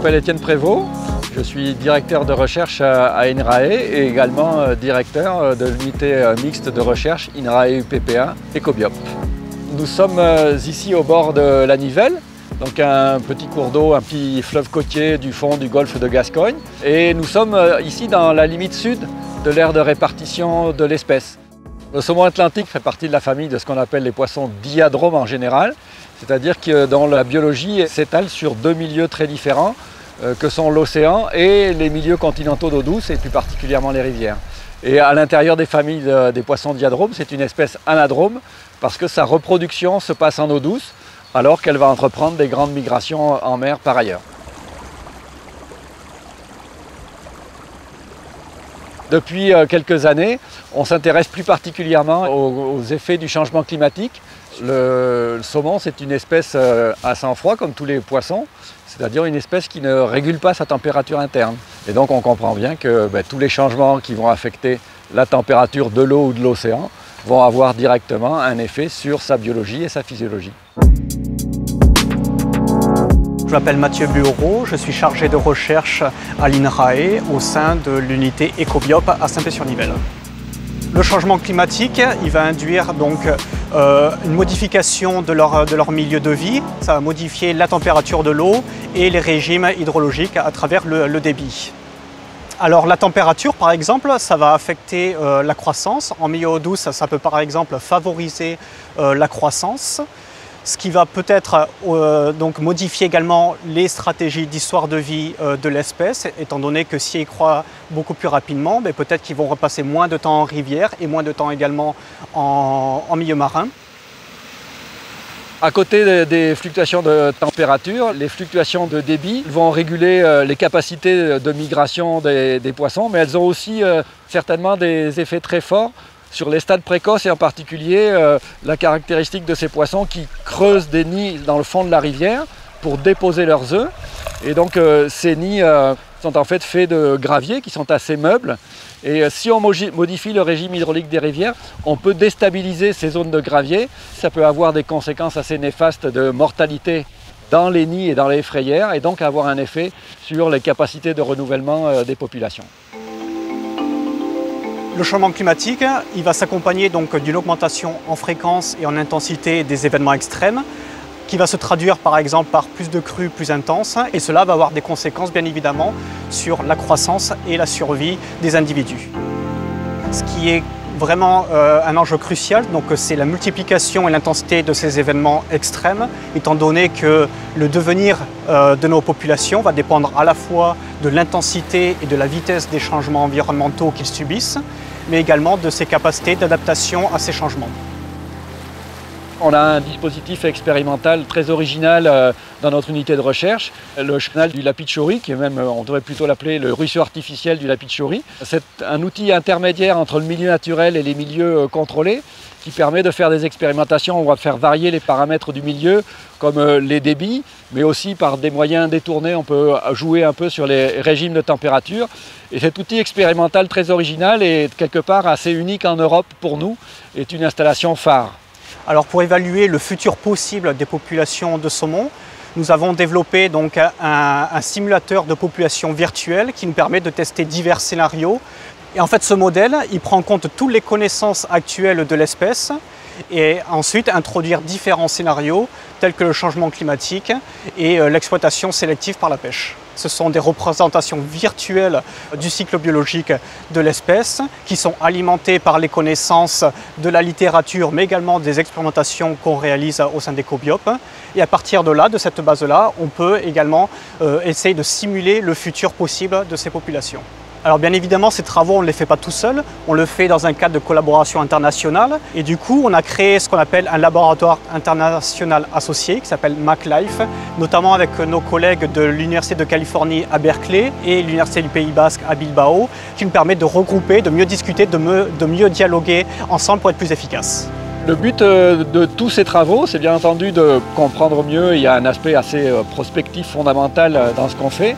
m'appelle Étienne Prévost, je suis directeur de recherche à INRAE et également directeur de l'unité mixte de recherche INRAE UPP1 Ecobiop. Nous sommes ici au bord de la Nivelle, donc un petit cours d'eau, un petit fleuve côtier du fond du golfe de Gascogne. Et nous sommes ici dans la limite sud de l'aire de répartition de l'espèce. Le saumon atlantique fait partie de la famille de ce qu'on appelle les poissons diadromes en général, c'est-à-dire que dans la biologie s'étale sur deux milieux très différents que sont l'océan et les milieux continentaux d'eau douce et plus particulièrement les rivières. Et à l'intérieur des familles des poissons diadromes, c'est une espèce anadrome parce que sa reproduction se passe en eau douce alors qu'elle va entreprendre des grandes migrations en mer par ailleurs. Depuis quelques années, on s'intéresse plus particulièrement aux effets du changement climatique. Le saumon, c'est une espèce à sang froid comme tous les poissons, c'est-à-dire une espèce qui ne régule pas sa température interne. Et donc on comprend bien que tous les changements qui vont affecter la température de l'eau ou de l'océan vont avoir directement un effet sur sa biologie et sa physiologie. Je m'appelle Mathieu Bureau, je suis chargé de recherche à l'INRAE au sein de l'unité Ecobiop à Saint-Pé-sur-Nivelle. Le changement climatique, il va induire donc une modification de leur milieu de vie. Ça va modifier la température de l'eau et les régimes hydrologiques à travers le débit. Alors la température, par exemple, ça va affecter la croissance. En milieu d'eau douce, ça peut par exemple favoriser la croissance. Ce qui va peut-être donc modifier également les stratégies d'histoire de vie de l'espèce, étant donné que s'ils croient beaucoup plus rapidement, peut-être qu'ils vont repasser moins de temps en rivière et moins de temps également en milieu marin. À côté des fluctuations de température, les fluctuations de débit vont réguler les capacités de migration des poissons, mais elles ont aussi certainement des effets très forts sur les stades précoces et en particulier la caractéristique de ces poissons qui creusent des nids dans le fond de la rivière pour déposer leurs œufs. Et donc ces nids sont en fait faits de graviers qui sont assez meubles. Et si on modifie le régime hydraulique des rivières, on peut déstabiliser ces zones de gravier. Ça peut avoir des conséquences assez néfastes de mortalité dans les nids et dans les frayères et donc avoir un effet sur les capacités de renouvellement des populations. Le changement climatique, il va s'accompagner donc d'une augmentation en fréquence et en intensité des événements extrêmes qui va se traduire par exemple par plus de crues plus intenses et cela va avoir des conséquences bien évidemment sur la croissance et la survie des individus. Ce qui est vraiment un enjeu crucial, c'est la multiplication et l'intensité de ces événements extrêmes, étant donné que le devenir de nos populations va dépendre à la fois de l'intensité et de la vitesse des changements environnementaux qu'ils subissent, mais également de ses capacités d'adaptation à ces changements. On a un dispositif expérimental très original dans notre unité de recherche, le canal du Lapitchory, qui est même, on devrait plutôt l'appeler le ruisseau artificiel du Lapitchory. C'est un outil intermédiaire entre le milieu naturel et les milieux contrôlés qui permet de faire des expérimentations. On va faire varier les paramètres du milieu, comme les débits, mais aussi par des moyens détournés, on peut jouer un peu sur les régimes de température. Et cet outil expérimental très original et quelque part assez unique en Europe pour nous, est une installation phare. Alors pour évaluer le futur possible des populations de saumon, nous avons développé donc un simulateur de population virtuelle qui nous permet de tester divers scénarios. Et en fait ce modèle, il prend en compte toutes les connaissances actuelles de l'espèce et ensuite introduire différents scénarios tels que le changement climatique et l'exploitation sélective par la pêche. Ce sont des représentations virtuelles du cycle biologique de l'espèce qui sont alimentées par les connaissances de la littérature mais également des expérimentations qu'on réalise au sein d'Ecobiop. Et à partir de là, de cette base-là, on peut également essayer de simuler le futur possible de ces populations. Alors bien évidemment, ces travaux, on ne les fait pas tout seul, on le fait dans un cadre de collaboration internationale et du coup, on a créé ce qu'on appelle un laboratoire international associé qui s'appelle MacLife, notamment avec nos collègues de l'Université de Californie à Berkeley et l'Université du Pays Basque à Bilbao, qui nous permet de regrouper, de mieux discuter, de mieux dialoguer ensemble pour être plus efficaces. Le but de tous ces travaux, c'est bien entendu de comprendre mieux, il y a un aspect assez prospectif fondamental dans ce qu'on fait,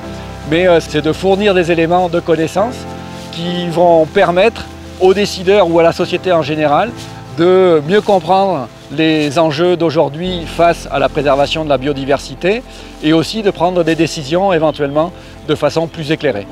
mais c'est de fournir des éléments de connaissance qui vont permettre aux décideurs ou à la société en général de mieux comprendre les enjeux d'aujourd'hui face à la préservation de la biodiversité et aussi de prendre des décisions éventuellement de façon plus éclairée.